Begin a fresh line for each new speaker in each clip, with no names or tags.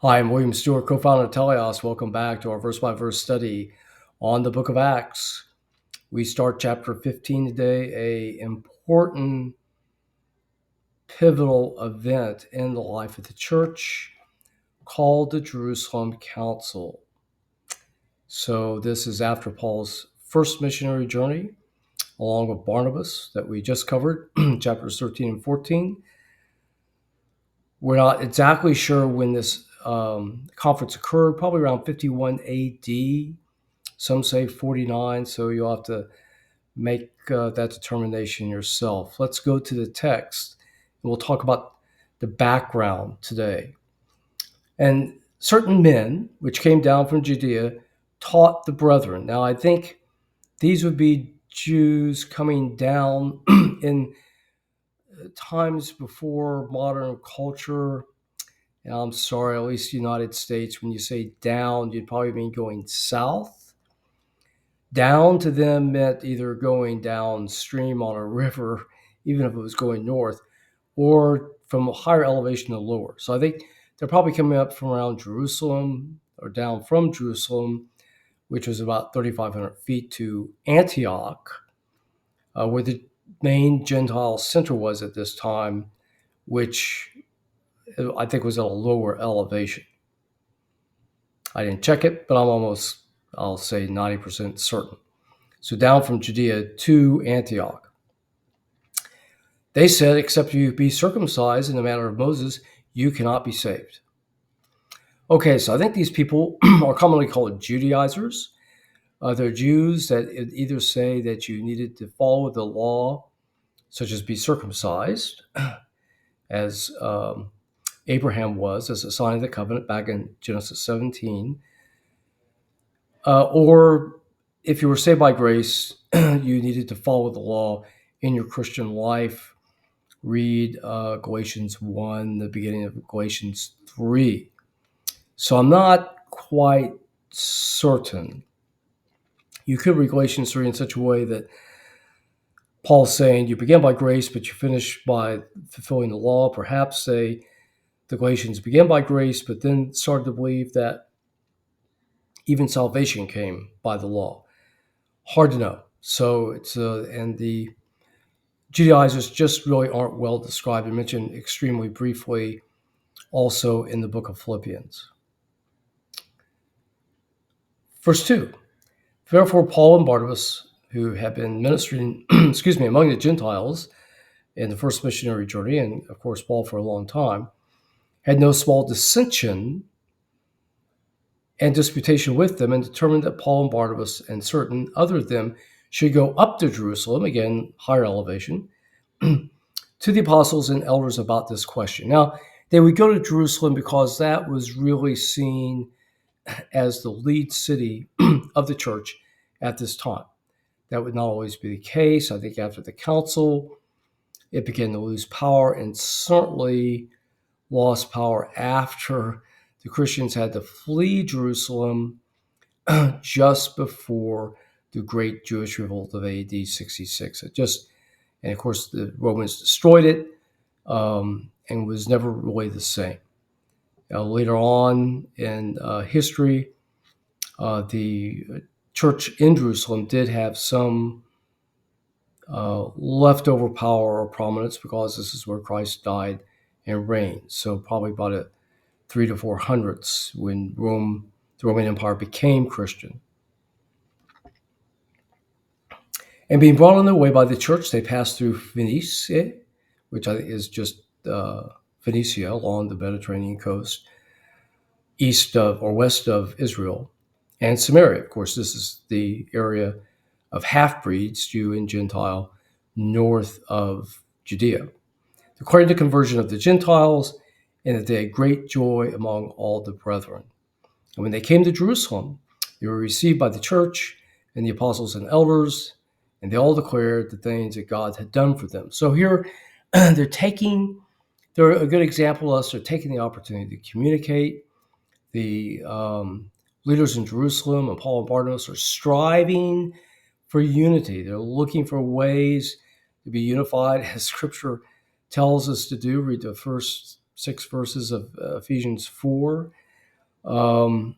Hi, I'm William Stewart, co-founder of Teleos. Welcome back to our verse-by-verse study on the book of Acts. We start chapter 15 today, a important, pivotal event in the life of the church called the Jerusalem Council. So this is after Paul's first missionary journey, along with Barnabas that we just covered, chapters 13 and 14. We're not exactly sure when this conference occurred, probably around 51 AD. Some say 49, so you'll have to make that determination yourself. Let's go to the text, and we'll talk about the background today. And certain men, which came down from Judea, taught the brethren. Now, I think these would be Jews coming down in times before modern culture. And I'm sorry, at least the United States, when you say down, you'd probably mean going south. Down to them meant either going downstream on a river, even if it was going north, or from a higher elevation to lower. So I think they're probably coming up from around Jerusalem or down from Jerusalem, which was about 3,500 feet, to Antioch, where the main Gentile center was at this time, which I think was at a lower elevation. I didn't check it, but I'll say 90% certain. So down from Judea to Antioch. They said, except you be circumcised in the manner of Moses, you cannot be saved. Okay, so I think these people are commonly called Judaizers. They're Jews that either say that you needed to follow the law, such as be circumcised, as Abraham was, as a sign of the covenant back in Genesis 17, or if you were saved by grace, you needed to follow the law in your Christian life. Read Galatians 1, the beginning of Galatians 3. So I'm not quite certain. You could read Galatians 3 in such a way that Paul's saying you begin by grace, but you finish by fulfilling the law. Perhaps say the Galatians begin by grace, but then started to believe that even salvation came by the law. Hard to know. So it's and the Judaizers just really aren't well described and mentioned extremely briefly also in the book of Philippians. Verse 2, therefore Paul and Barnabas, who had been ministering among the Gentiles in the first missionary journey, and of course Paul for a long time, had no small dissension and disputation with them, and determined that Paul and Barnabas and certain other of them should go up to Jerusalem, again, higher elevation, to the apostles and elders about this question. Now, they would go to Jerusalem because that was really seen as the lead city of the church at this time. That would not always be the case. I think after the council, it began to lose power, and certainly lost power after the Christians had to flee Jerusalem just before the great Jewish revolt of AD 66. And of course, the Romans destroyed it and was never really the same. Later on in history, the church in Jerusalem did have some leftover power or prominence because this is where Christ died and reigned. So probably about a 300 to 400s when the Roman Empire became Christian. And being brought on their way by the church, they passed through Phoenicia, which I think is just Phoenicia along the Mediterranean coast, east of or west of Israel, and Samaria. Of course, this is the area of half-breeds, Jew and Gentile, north of Judea, declaring the conversion of the Gentiles, and that they had great joy among all the brethren. And when they came to Jerusalem, they were received by the church and the apostles and elders, and they all declared the things that God had done for them. So here, they're a good example of us. They're taking the opportunity to communicate. The leaders in Jerusalem and Paul and Barnabas are striving for unity. They're looking for ways to be unified, as Scripture tells us to do. Read the first 6 verses of Ephesians 4. Um,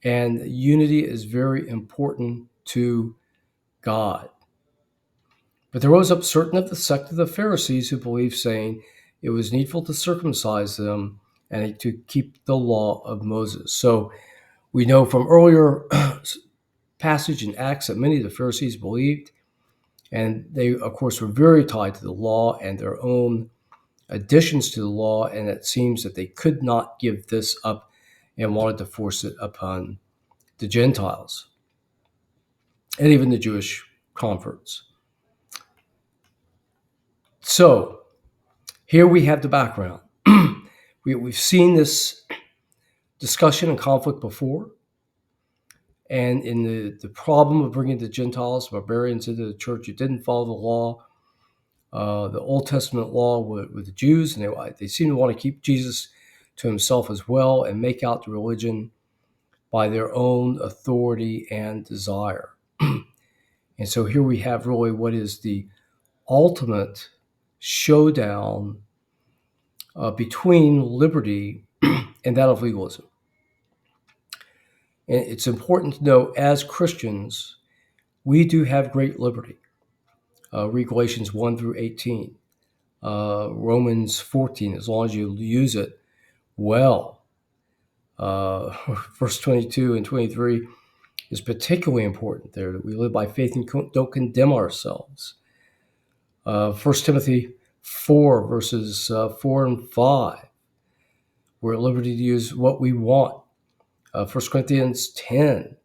and unity is very important to God. But there rose up certain of the sect of the Pharisees who believed, saying it was needful to circumcise them and to keep the law of Moses. So we know from earlier passage in Acts that many of the Pharisees believed, and they, of course, were very tied to the law and their own additions to the law, and it seems that they could not give this up and wanted to force it upon the Gentiles and even the Jewish converts. So here we have the background. We've seen this discussion and conflict before, and in the problem of bringing the Gentiles, barbarians into the church, it didn't follow the law, the Old Testament law with the Jews, and they seem to want to keep Jesus to himself as well and make out the religion by their own authority and desire. And so here we have really what is the ultimate showdown between liberty and that of legalism. And it's important to know, as Christians, we do have great liberty. Read Galatians 1 through 18, Romans 14, as long as you use it well. Verse 22 and 23 is particularly important there, that we live by faith and don't condemn ourselves. 1 Timothy 4, verses 4 and 5, we're at liberty to use what we want. 1 Corinthians 10,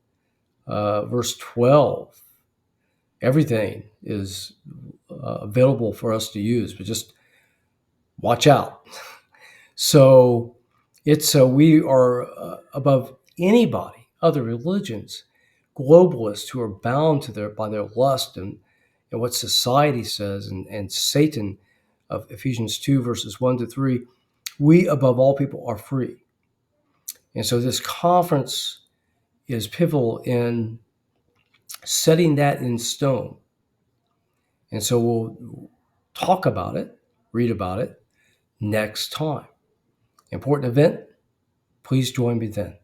verse 12, everything is available for us to use, but just watch out. So we are above anybody, other religions, globalists who are bound by their lust and what society says, and Satan of Ephesians 2, verses 1 to 3. We, above all people, are free. And so this conference is pivotal in setting that in stone. And so we'll talk about it, read about it next time. Important event. Please join me then.